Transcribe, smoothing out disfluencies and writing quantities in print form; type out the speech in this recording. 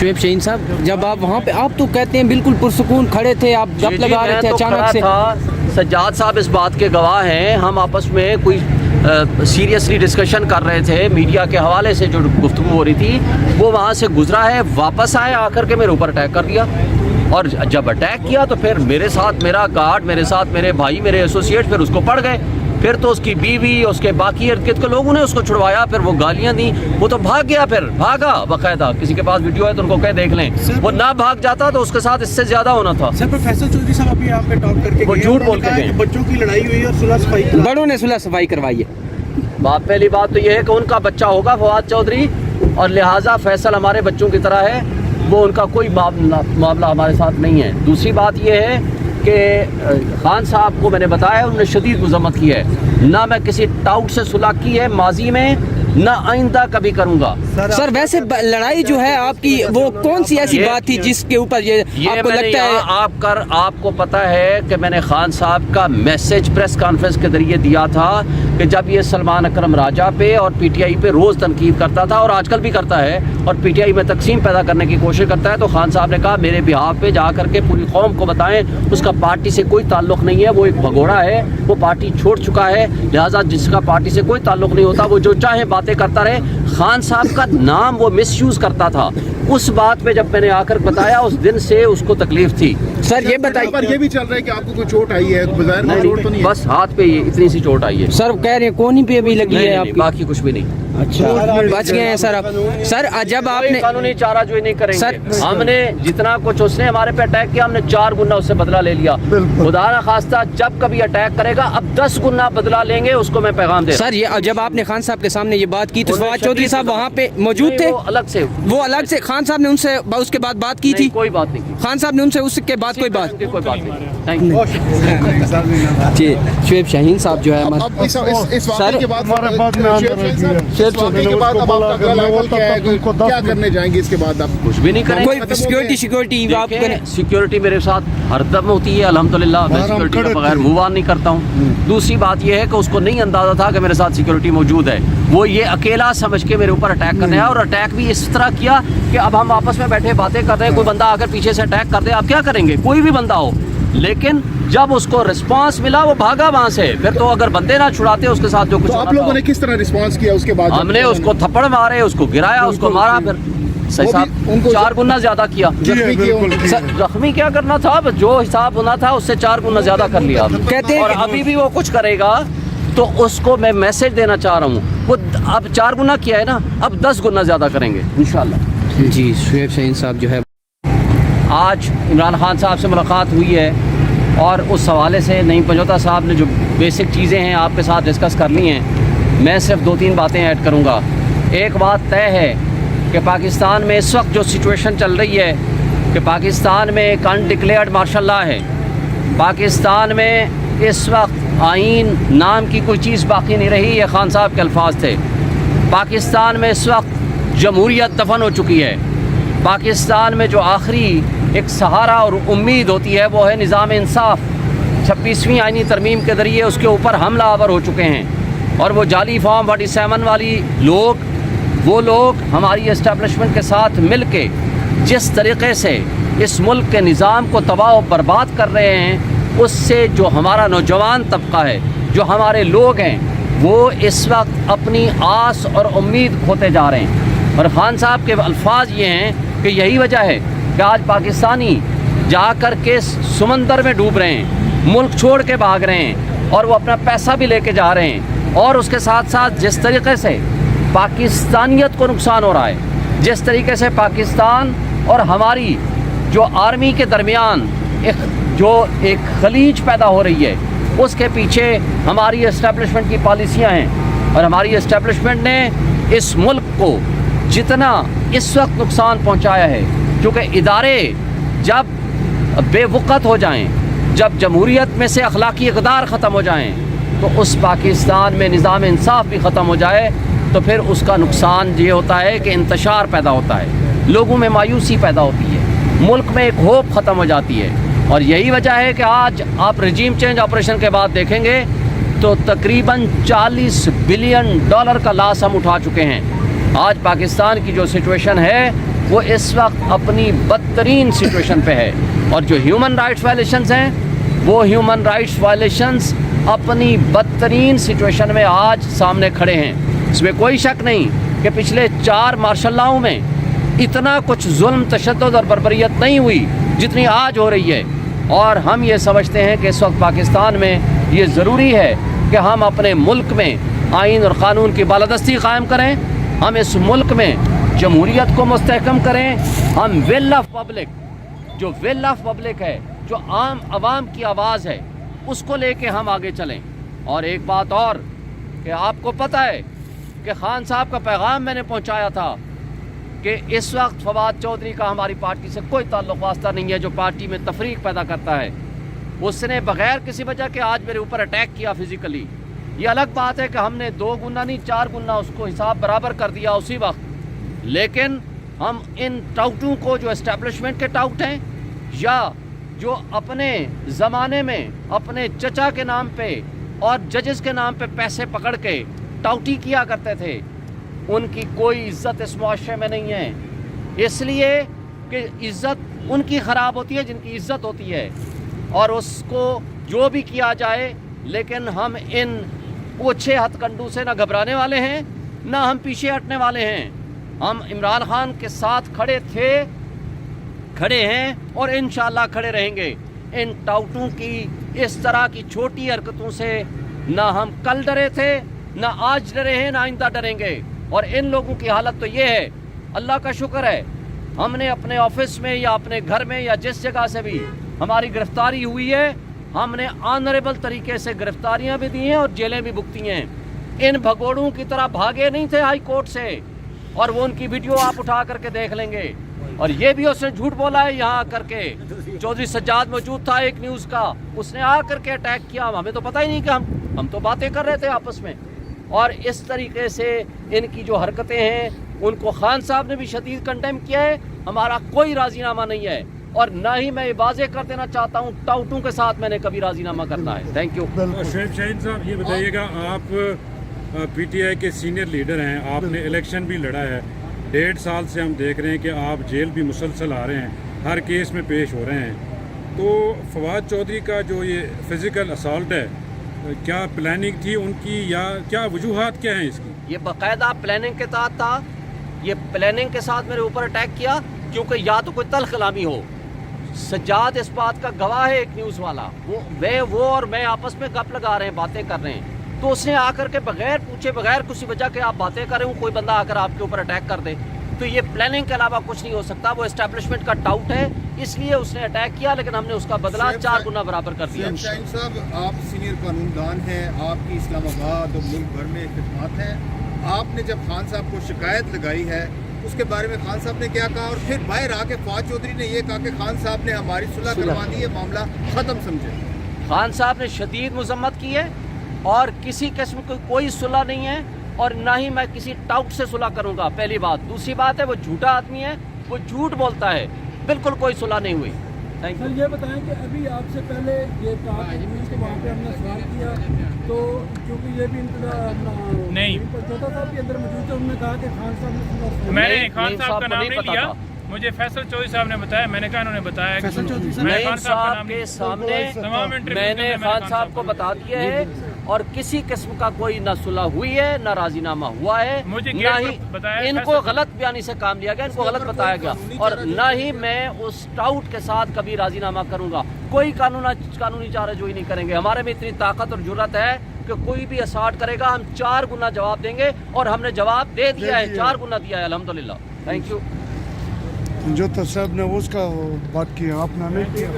شعیب شاہین صاحب، جب آپ وہاں پہ آپ تو کہتے ہیں بالکل پرسکون کھڑے تھے، آپ گپ لگا رہے تھے، اچانک سے سجاد صاحب اس بات کے گواہ ہیں، ہم آپس میں کوئی سیریسلی ڈسکشن کر رہے تھے میڈیا کے حوالے سے جو گفتگو ہو رہی تھی، وہ وہاں سے گزرا ہے، واپس آئے، آ کر کے میرے اوپر اٹیک کر دیا، اور جب اٹیک کیا تو پھر میرے ساتھ میرا گارڈ، میرے ساتھ میرے بھائی، میرے ایسوسیٹ پھر اس کو پڑ گئے، پھر تو اس کی بیوی، اس کے باقی ارد گرد کے لوگوں نے اس کو چھڑوایا، پھر وہ گالیاں دیں، وہ تو بھاگ گیا، پھر بھاگا باقاعدہ، کسی کے پاس ویڈیو ہے تو ان کو کہہ دیکھ لیں، وہ نہ بھاگ جاتا تو اس کے ساتھ اس سے زیادہ ہونا تھا۔ سر پروفیسر چودھری صاحب ابھی آپ پہ ٹاک کر کے وہ جھوٹ بول کے گئے، بچوں کی لڑائی ہوئی اور صلح صفائی، بڑوں نے صلح صفائی کروائی ہے۔ پہلی بات تو یہ ہے کہ ان کا بچہ ہوگا فواد چودھری، اور لہٰذا فیصل ہمارے بچوں کی طرح ہے، وہ ان کا کوئی معاملہ ہمارے ساتھ نہیں ہے۔ دوسری بات یہ ہے کہ خان صاحب کو میں نے بتایا، انہوں نے شدید مذمت کی ہے، نہ میں کسی ٹاؤٹ سے صلح کی ہے ماضی میں، نہ آئندہ کبھی کروں گا۔ سر ویسے لڑائی جو ہے آپ کی، وہ کون سی ایسی بات تھی جس کے اوپر یہ آپ کو لگتا ہے؟ آپ کو پتہ ہے کہ میں نے خان صاحب کا میسج پریس کانفرنس کے ذریعے دیا تھا کہ جب یہ سلمان اکرم راجہ پہ اور پی ٹی آئی پہ روز تنقید کرتا تھا، اور آج کل بھی کرتا ہے، اور پی ٹی آئی میں تقسیم پیدا کرنے کی کوشش کرتا ہے، تو خان صاحب نے کہا میرے بہاف پہ جا کر کے پوری قوم کو بتائیں اس کا پارٹی سے کوئی تعلق نہیں ہے، وہ ایک بھگوڑا ہے، وہ پارٹی چھوڑ چکا ہے، لہٰذا جس کا پارٹی سے کوئی تعلق نہیں ہوتا وہ جو چاہے باتیں کرتا رہے۔ خان صاحب کا نام وہ مس یوز کرتا تھا، اس بات پہ جب میں نے آ کر بتایا اس دن سے اس کو تکلیف تھی۔ سر یہ بتائیے، پر یہ بھی چل رہا ہے کہ آپ کو کوئی چوٹ آئی ہے، بظاہر کوئی چوٹ تو نہیں ہے؟ بس ہاتھ پہ اتنی سی چوٹ آئی ہے سر کہہ رہے ہیں کونی پہ بھی لگی ہے آپ کی؟ باقی کچھ بھی نہیں۔ اچھا بچ گئے ہیں سر آپ؟ سر جب آپ نے قانونی چارہ جو نہیں کریں گے، ہم نے جتنا کچھ اس نے ہمارے پہ اٹیک کیا، ہم نے 4 گنا اس سے بدلہ لے لیا، خدا نہ خواستہ جب کبھی اٹیک کرے گا اب 10 گنا بدلہ لیں گے، اس کو میں پیغام دے رہا ہوں۔ سر یہ جب آپ نے خان صاحب کے سامنے یہ بات کی تو فواد چودھری صاحب وہاں پہ موجود تھے؟ وہ الگ سے خان صاحب نے ان سے اس کے بعد بات کی تھی؟ کوئی بات نہیں کی خان صاحب نے ان سے اس کے بعد کوئی بات نہیں۔ جی شعیب شاہین صاحب جو ہے کیا کرنے جائیں گے اس کے بعد؟ آپ کچھ بھی نہیں کریں گے، سیکیورٹی میرے ساتھ ہر دم ہوتی ہے الحمدللہ، میں سیکیورٹی کے بغیر موو آن نہیں کرتا ہوں۔ دوسری بات یہ ہے کہ اس کو نہیں اندازہ تھا کہ میرے ساتھ سیکیورٹی موجود ہے، وہ یہ اکیلا سمجھ کے میرے اوپر اٹیک کرنے آیا، اور اٹیک بھی اس طرح کیا کہ اب ہم آپس میں بیٹھے باتیں کر رہے ہیں، کوئی بندہ اگر پیچھے سے اٹیک کر دے آپ کیا کریں گے؟ کوئی بھی بندہ ہو، لیکن جب اس کو رسپانس ملا وہ بھاگا وہاں سے، پھر تو اگر بندے نہ چھڑاتے اس کے ساتھ جو کچھ آپ لوگوں نے کس طرح رسپانس کیا اس کے بعد؟ ہم نے اس کو تھپڑ مارے، اس کو گرایا، اس کو مارا، پھر صاحب 4 گنا زیادہ کیا۔ زخمی کیا کرنا تھا، جو حساب ہونا تھا اس سے 4 گنا زیادہ کر لیا، اور ابھی بھی وہ کچھ کرے گا تو اس کو میں میسج دینا چاہ رہا ہوں، وہ اب 4 گنا کیا ہے نا، اب 10 گنا زیادہ کریں گے انشاءاللہ۔ جی شعیب شاہین صاحب جو ہے آج عمران خان صاحب سے ملاقات ہوئی ہے، اور اس حوالے سے نعیم پنجوتا صاحب نے جو بیسک چیزیں ہیں آپ کے ساتھ ڈسکس کر لی ہیں، میں صرف 2-3 باتیں ایڈ کروں گا۔ ایک بات طے ہے کہ پاکستان میں اس وقت جو سچویشن چل رہی ہے کہ پاکستان میں ایک انڈکلیئرڈ مارشل لاء ہے، پاکستان میں اس وقت آئین نام کی کوئی چیز باقی نہیں رہی، یہ خان صاحب کے الفاظ تھے۔ پاکستان میں اس وقت جمہوریت دفن ہو چکی ہے، پاکستان میں جو آخری ایک سہارا اور امید ہوتی ہے وہ ہے نظام انصاف۔ 26ویں آئینی ترمیم کے ذریعے اس کے اوپر حملہ آور ہو چکے ہیں، اور وہ جعلی فارم 47 والی وہ لوگ ہماری اسٹیبلشمنٹ کے ساتھ مل کے جس طریقے سے اس ملک کے نظام کو تباہ و برباد کر رہے ہیں، اس سے جو ہمارا نوجوان طبقہ ہے، جو ہمارے لوگ ہیں، وہ اس وقت اپنی آس اور امید کھوتے جا رہے ہیں۔ اور خان صاحب کے الفاظ یہ ہیں کہ یہی وجہ ہے کہ آج پاکستانی جا کر کے سمندر میں ڈوب رہے ہیں، ملک چھوڑ کے بھاگ رہے ہیں، اور وہ اپنا پیسہ بھی لے کے جا رہے ہیں، اور اس کے ساتھ ساتھ جس طریقے سے پاکستانیت کو نقصان ہو رہا ہے، جس طریقے سے پاکستان اور ہماری جو آرمی کے درمیان ایک خلیج پیدا ہو رہی ہے، اس کے پیچھے ہماری اسٹیبلشمنٹ کی پالیسیاں ہیں، اور ہماری اسٹیبلشمنٹ نے اس ملک کو جتنا اس وقت نقصان پہنچایا ہے، کیونکہ ادارے جب بے وقت ہو جائیں، جب جمہوریت میں سے اخلاقی اقدار ختم ہو جائیں، تو اس پاکستان میں نظام انصاف بھی ختم ہو جائے، تو پھر اس کا نقصان یہ ہوتا ہے کہ انتشار پیدا ہوتا ہے، لوگوں میں مایوسی پیدا ہوتی ہے، ملک میں ایک ہوپ ختم ہو جاتی ہے۔ اور یہی وجہ ہے کہ آج آپ رجیم چینج آپریشن کے بعد دیکھیں گے تو تقریباً $40 بلین کا لاس ہم اٹھا چکے ہیں۔ آج پاکستان کی جو سچویشن ہے وہ اس وقت اپنی بدترین سچویشن پہ ہے، اور جو ہیومن رائٹس وائلیشنز ہیں وہ ہیومن رائٹس وائلیشنز اپنی بدترین سچویشن میں آج سامنے کھڑے ہیں۔ اس میں کوئی شک نہیں کہ پچھلے 4 مارشل لاؤں میں اتنا کچھ ظلم، تشدد اور بربریت نہیں ہوئی جتنی آج ہو رہی ہے، اور ہم یہ سمجھتے ہیں کہ اس وقت پاکستان میں یہ ضروری ہے کہ ہم اپنے ملک میں آئین اور قانون کی بالادستی قائم کریں، ہم اس ملک میں جمہوریت کو مستحکم کریں، ہم ول آف پبلک، جو ول آف پبلک ہے، جو عام عوام کی آواز ہے، اس کو لے کے ہم آگے چلیں۔ اور ایک بات اور کہ آپ کو پتہ ہے کہ خان صاحب کا پیغام میں نے پہنچایا تھا کہ اس وقت فواد چودھری کا ہماری پارٹی سے کوئی تعلق واسطہ نہیں ہے، جو پارٹی میں تفریق پیدا کرتا ہے۔ اس نے بغیر کسی وجہ کے آج میرے اوپر اٹیک کیا فزیکلی۔ یہ الگ بات ہے کہ ہم نے 2 گنا نہیں 4 گنا اس کو حساب برابر کر دیا اسی وقت، لیکن ہم ان ٹاؤٹوں کو، جو اسٹیبلشمنٹ کے ٹاؤٹ ہیں یا جو اپنے زمانے میں اپنے چچا کے نام پہ اور ججز کے نام پہ پیسے پکڑ کے ٹاؤٹی کیا کرتے تھے، ان کی کوئی عزت اس معاشرے میں نہیں ہے، اس لیے کہ عزت ان کی خراب ہوتی ہے جن کی عزت ہوتی ہے، اور اس کو جو بھی کیا جائے، لیکن ہم ان اوچھے ہتھ کنڈوں سے نہ گھبرانے والے ہیں نہ ہم پیچھے ہٹنے والے ہیں۔ ہم عمران خان کے ساتھ کھڑے تھے، کھڑے ہیں اور انشاءاللہ کھڑے رہیں گے۔ ان ٹاؤٹوں کی اس طرح کی چھوٹی حرکتوں سے نہ ہم کل ڈرے تھے، نہ آج ڈرے ہیں، نہ آئندہ ڈریں گے۔ اور ان لوگوں کی حالت تو یہ ہے، اللہ کا شکر ہے ہم نے اپنے آفس میں یا اپنے گھر میں یا جس جگہ سے بھی ہماری گرفتاری ہوئی ہے، ہم نے آنریبل طریقے سے گرفتاریاں بھی دی ہیں اور جیلیں بھی بھگتی ہیں۔ ان بھگوڑوں کی طرح بھاگے نہیں تھے ہائی کورٹ سے، اور وہ ان کی ویڈیو آپ اٹھا کر کے دیکھ لیں گے۔ اور یہ بھی اس نے جھوٹ بولا ہے یہاں آ کر کے، چودھری سجاد موجود تھا ایک نیوز کا، اس نے آ کر کے اٹیک کیا، ہمیں تو پتہ ہی نہیں کہ ہم تو باتیں کر رہے تھے آپس میں۔ اور اس طریقے سے ان کی جو حرکتیں ہیں ان کو خان صاحب نے بھی شدید کنڈیم کیا ہے، ہمارا کوئی راضی نامہ نہیں ہے، اور نہ ہی میں یہ واضح کر دینا چاہتا ہوں ٹاؤٹوں کے ساتھ میں نے کبھی راضی نامہ کرنا ہے۔ Thank you. شعیب شاہین صاحب یہ بتائیے گا، آپ پی ٹی آئی کے سینئر لیڈر ہیں، آپ نے الیکشن بھی لڑا ہے، 1.5 سال سے ہم دیکھ رہے ہیں کہ آپ جیل بھی مسلسل آ رہے ہیں، ہر کیس میں پیش ہو رہے ہیں، تو فواد چودھری کا جو یہ فزیکل اسالٹ ہے، کیا پلاننگ تھی ان کی یا کیا وجوہات کیا ہیں اس کی؟ یہ باقاعدہ پلاننگ کے تحت تھا، یہ پلاننگ کے ساتھ میرے اوپر اٹیک کیا، کیونکہ یا تو کوئی تلخ کلامی ہو۔ سجاد اس بات کا گواہ ہے، ایک نیوز والا، وہ اور میں آپس میں گپ لگا رہے ہیں، باتیں کر رہے ہیں، تو اس نے آ کر کے بغیر پوچھے، بغیر کسی وجہ کے آپ باتیں کر رہے ہوں، کوئی بندہ آ کر آپ کے اوپر اٹیک کر دے، تو یہ پلاننگ کے علاوہ کچھ نہیں ہو سکتا۔ وہ اسٹیبلشمنٹ کا ٹاؤٹ ہے، اس لیے اس نے اٹیک کیا، لیکن ہم نے اس کا بدلہ 4 گنا برابر کر دیا۔ شاہین صاحب، آپ سینئر قانون دان ہیں، آپ کی اسلام آباد اور ملک بھر میں خدمات ہیں، آپ نے جب خان صاحب کو شکایت لگائی ہے اس کے بارے میں خان صاحب نے کیا کہا، اور پھر باہر آ کے فواد چودھری نے یہ کہا کہ خان صاحب نے ہماری صلح کروا دی ہے، معاملہ ختم سمجھے؟ خان صاحب نے شدید مذمت کی ہے، اور کسی قسم کی کوئی صلح نہیں ہے، اور نہ ہی میں کسی ٹاؤٹ سے صلح کروں گا، پہلی بات۔ دوسری بات ہے وہ جھوٹا آدمی ہے، وہ جھوٹ بولتا ہے، بالکل کوئی صلح نہیں ہوئی۔ سر یہ بتائیں کہ ابھی آپ سے پہلے یہ کہا کہ وہاں پہ ہم نے سوال کیا، تو کیونکہ یہ بھی نہیں چوتھا صاحب کے اندر موجود تھے، انہوں نے کہا کہ خان صاحب نے میں نے خان صاحب کا نام نہیں لیا، مجھے فیصل چودھری صاحب نے بتایا، میں نے کہا انہوں نے بتایا کہ نعیم صاحب کے سامنے میں نے خان صاحب کو بتا دیا ہے، اور کسی قسم کا کوئی نہ صلح ہوئی ہے نہ راضی نامہ ہوا ہے، نہ ہی ان کو غلط بیانی سے کام لیا گیا، ان کو غلط بتایا گیا، اور نہ ہی میں اس ٹاؤٹ کے ساتھ کبھی راضی نامہ کروں گا۔ کوئی قانونی چارہ جوئی نہیں کریں گے، ہمارے میں اتنی طاقت اور جرأت ہے کہ کوئی بھی اسالٹ کرے گا ہم 4 گنا جواب دیں گے، اور ہم نے جواب دے دیا ہے، 4 گنا دیا ہے الحمدللہ۔ Thank you. جو صاحب نے اس کا بات کیا، آپ نے نہیں کیا۔